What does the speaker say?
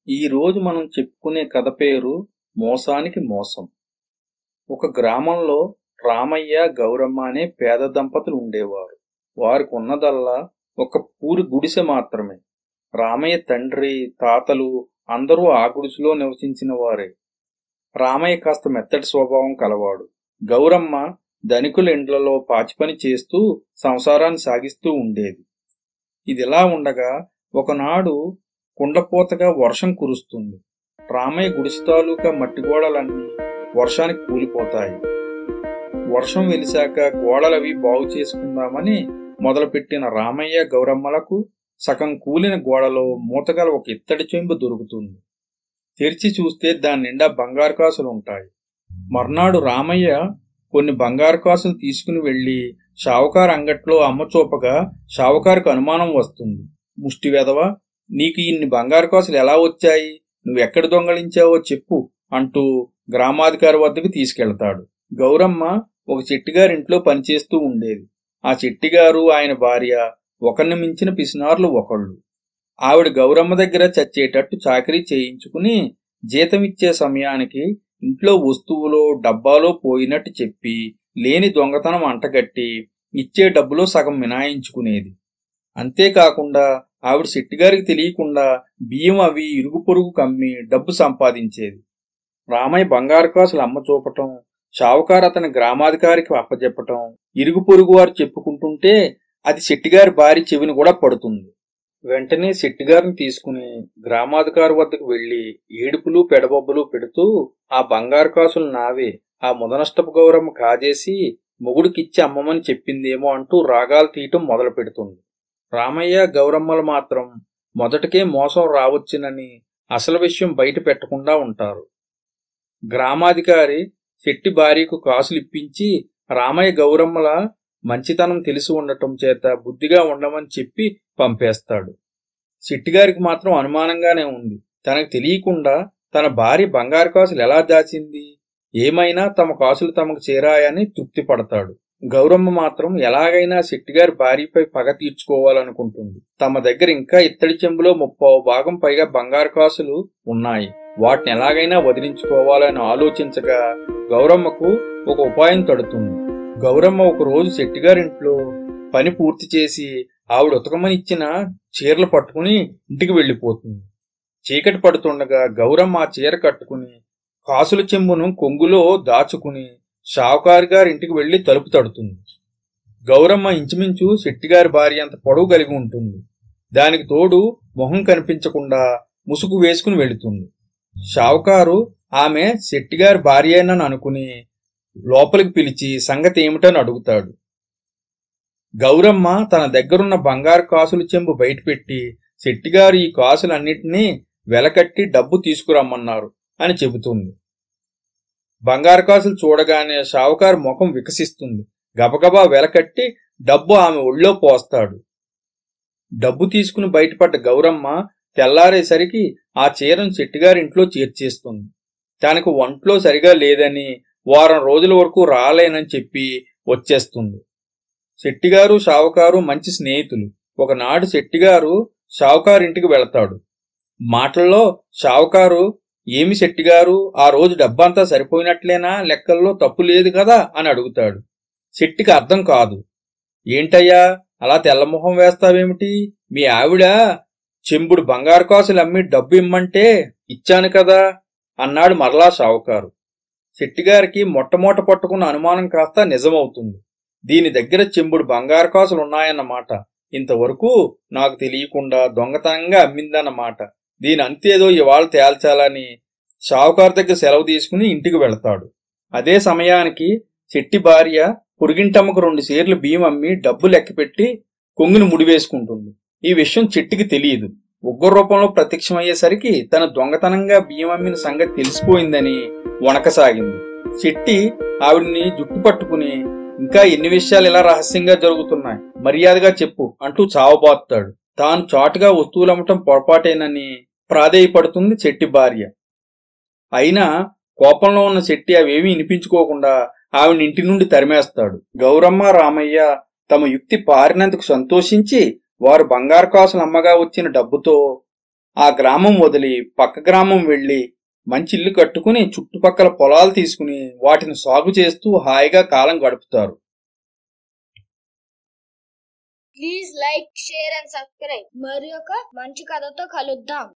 ఈ రోజు మనం చెప్పుకునే కథ పేరు మోసానికి మోసం. ఒక గ్రామంలో రామయ్య, గౌరమ్మ అనే పేద దంపతులు ఉండేవారు. వారికి ఉన్నదల్లా ఒక పూరి గుడిసె మాత్రమే. రామయ్య తండ్రి, తాతలు అందరూ ఆ గుడిసెలో నివసించిన వారే. రామయ్య కాస్త మెత్తటి స్వభావం కలవాడు. గౌరమ్మ ధనికుల ఇండ్లలో పాచిపని చేస్తూ సంసారాన్ని సాగిస్తూ ఉండేది. ఇదిలా ఉండగా ఒకనాడు కుండపోతగా వర్షం కురుస్తుంది. రామయ్య గుడిసె తాలూకా మట్టి గోడలన్నీ వర్షానికి కూలిపోతాయి. వర్షం వెలిశాక గోడలవి బాగు చేసుకుందామని మొదలుపెట్టిన రామయ్య, గౌరమ్మలకు సగం కూలిన గోడలో మూతగల ఒక ఇత్తడి చెంబు దొరుకుతుంది. తెరిచి చూస్తే దాని నిండా బంగారు కాసులుంటాయి. మర్నాడు రామయ్య కొన్ని బంగారు కాసులు తీసుకుని వెళ్లి షావుకారు అంగట్లో అమ్మచూపగా షావుకారుకు అనుమానం వస్తుంది. ముష్టి వెధవ, నీకు ఇన్ని బంగారు కాసులు ఎలా వచ్చాయి? నువ్వెక్కడ దొంగలించావో చెప్పు అంటూ గ్రామాధికారి వద్దకు తీసుకెళ్తాడు. గౌరమ్మ ఒక చెట్టిగారింట్లో పనిచేస్తూ ఉండేది. ఆ చెట్టిగారు, ఆయన భార్య ఒకరిని మించిన పిసినార్లు ఒకళ్ళు. ఆవిడ గౌరమ్మ దగ్గర చచ్చేటట్టు చాకరీ చేయించుకుని జీతమిచ్చే సమయానికి ఇంట్లో వస్తువులో డబ్బాలో పోయినట్టు చెప్పి లేని దొంగతనం అంటగట్టి ఇచ్చే డబ్బులో సగం మినాయించుకునేది. అంతేకాకుండా ఆవిడ శెట్టిగారికి తెలియకుండా బియ్యం అవి ఇరుగు పొరుగు కమ్మి డబ్బు సంపాదించేది. రామయ్య బంగారు కాసులు అమ్మ చూపటం, షావుకారు అతని గ్రామాధికారికి అప్పచెప్పటం, ఇరుగు పొరుగు వారు చెప్పుకుంటుంటే అది శెట్టిగారి భార్య చెవిని కూడా పడుతుంది. వెంటనే శెట్టిగారిని తీసుకుని గ్రామాధికారి వద్దకు వెళ్లి ఏడుపులు పెడబొబ్బలు పెడుతూ, ఆ బంగారు కాసులు నావే, ఆ ముదనష్టపు గౌరమ్మ కాజేసి మొగుడికిచ్చి అమ్మమని చెప్పిందేమో అంటూ రాగాలు తీయటం మొదలు పెడుతుంది. రామయ్య, గౌరమ్మలు మాత్రం మొదటికే మోసం రావచ్చునని అసలు విషయం బయట పెట్టకుండా ఉంటారు. గ్రామాధికారి శెట్టి భార్యకు కాసులు ఇప్పించి రామయ్య, గౌరమ్మల మంచితనం తెలిసి ఉండటం చేత బుద్ధిగా ఉండమని చెప్పి పంపేస్తాడు. శెట్టిగారికి మాత్రం అనుమానంగానే ఉంది. తనకు తెలియకుండా తన భార్య బంగారు కాసులు ఎలా దాచింది? ఏమైనా తమ కాసులు తమకు చేరాయని తృప్తి పడతాడు. గౌరమ్మ మాత్రం ఎలాగైనా శెట్టిగారి భార్యపై పగ తీర్చుకోవాలనుకుంటుంది. తమ దగ్గర ఇంకా ఇత్తడి చెంబులో 30% పైగా బంగారు కాసులు ఉన్నాయి. వాటిని ఎలాగైనా వదిలించుకోవాలని ఆలోచించగా గౌరమ్మకు ఒక ఉపాయం తడుతుంది. గౌరమ్మ ఒకరోజు శెట్టిగారింట్లో పని పూర్తి చేసి ఆవిడ ఉతకమని ఇచ్చిన చీరలు పట్టుకుని ఇంటికి వెళ్లిపోతుంది. చీకటి పడుతుండగా గౌరమ్మ ఆ చీర కట్టుకుని కాసుల చెంబును కొంగులో దాచుకుని షావుకారు గారి ఇంటికి వెళ్లి తలుపు తడుతుంది. గౌరమ్మ ఇంచుమించు శెట్టిగారి భార్య అంత పొడవు కలిగి ఉంటుంది. దానికి తోడు మొహం కనిపించకుండా ముసుగు వేసుకుని వెళుతుంది. షావుకారు ఆమె శెట్టిగారి భార్యేనని అనుకుని లోపలికి పిలిచి సంగతి ఏమిటని అడుగుతాడు. గౌరమ్మ తన దగ్గరున్న బంగారు కాసుల చెంబు బయటపెట్టి శెట్టిగారు ఈ కాసులన్నిటినీ వెలకట్టి డబ్బు తీసుకురమ్మన్నారు అని చెబుతుంది. బంగారు కాసులు చూడగానే షావుకారు ముఖం వికసిస్తుంది. గబగబా వెలకట్టి డబ్బు ఆమె ఒళ్ళో పోస్తాడు. డబ్బు తీసుకుని బయటపడ్డ గౌరమ్మ తెల్లారేసరికి ఆ చీరను శెట్టిగారింట్లో చేర్చేస్తుంది. తనకు ఒంట్లో సరిగా లేదని, వారం రోజుల వరకు రాలేనని చెప్పి వచ్చేస్తుంది. శెట్టిగారు, షావుకారు మంచి స్నేహితులు. ఒకనాడు శెట్టిగారు షావుకారింటికి వెళతాడు. మాటల్లో షావుకారు, ఏమి శెట్టిగారు, ఆ రోజు డబ్బంతా సరిపోయినట్లేనా? లెక్కల్లో తప్పు లేదు కదా అని అడుగుతాడు. శెట్టికి అర్థం కాదు. ఏంటయ్యా అలా తెల్లమొహం వేస్తావేమిటి? మీ ఆవిడ చెంబుడు బంగారు కాసులు అమ్మి డబ్బు ఇమ్మంటే ఇచ్చాను కదా అన్నాడు మరలా షావుకారు. శెట్టిగారికి మొట్టమొదట పట్టుకున్న అనుమానం కాస్త నిజమవుతుంది. దీని దగ్గర చెంబుడు బంగారు కాసులున్నాయన్నమాట. ఇంతవరకు నాకు తెలియకుండా దొంగతనంగా అమ్మిందన్నమాట. దీని అంతేదో ఇవాళ తేల్చాలని షావుకారు దగ్గర సెలవు తీసుకుని ఇంటికి వెళతాడు. అదే సమయానికి శెట్టి భార్య పొరుగింటమ్మకు 2 సేర్లు బియ్యం అమ్మి డబ్బు లెక్కపెట్టి కొంగుని ముడివేసుకుంటుంది. ఈ విషయం చెట్టికి తెలియదు. ఉగ్ర రూపంలో ప్రత్యక్షమయ్యేసరికి తన దొంగతనంగా బియ్యం అమ్మిన సంగతి తెలిసిపోయిందని వణకసాగింది. చెట్టి ఆవిడ్ని జుట్టు పట్టుకుని, ఇంకా ఎన్ని విషయాలు ఇలా రహస్యంగా జరుగుతున్నాయి, మర్యాదగా చెప్పు అంటూ చావబాతుతాడు. తాను చాటుగా వస్తువులమ్మటం పొరపాటేనని ప్రాధేయపడుతుంది చెట్టి భార్య. అయినా కోపంలో ఉన్న చెట్టి అవేమీ వినిపించుకోకుండా ఆవిడ ఇంటి నుండి తరిమేస్తాడు. గౌరమ్మ, రామయ్య తమ యుక్తి పారినందుకు సంతోషించి వారు బంగారు కాసులు అమ్మగా వచ్చిన డబ్బుతో ఆ గ్రామం వదిలి పక్క గ్రామం వెళ్లి మంచి ఇల్లు కట్టుకుని చుట్టుపక్కల పొలాలు తీసుకుని వాటిని సాగు చేస్తూ హాయిగా కాలం గడుపుతారు. Please like, share and subscribe. మరి ఒక మంచి కథతో కలుద్దాం.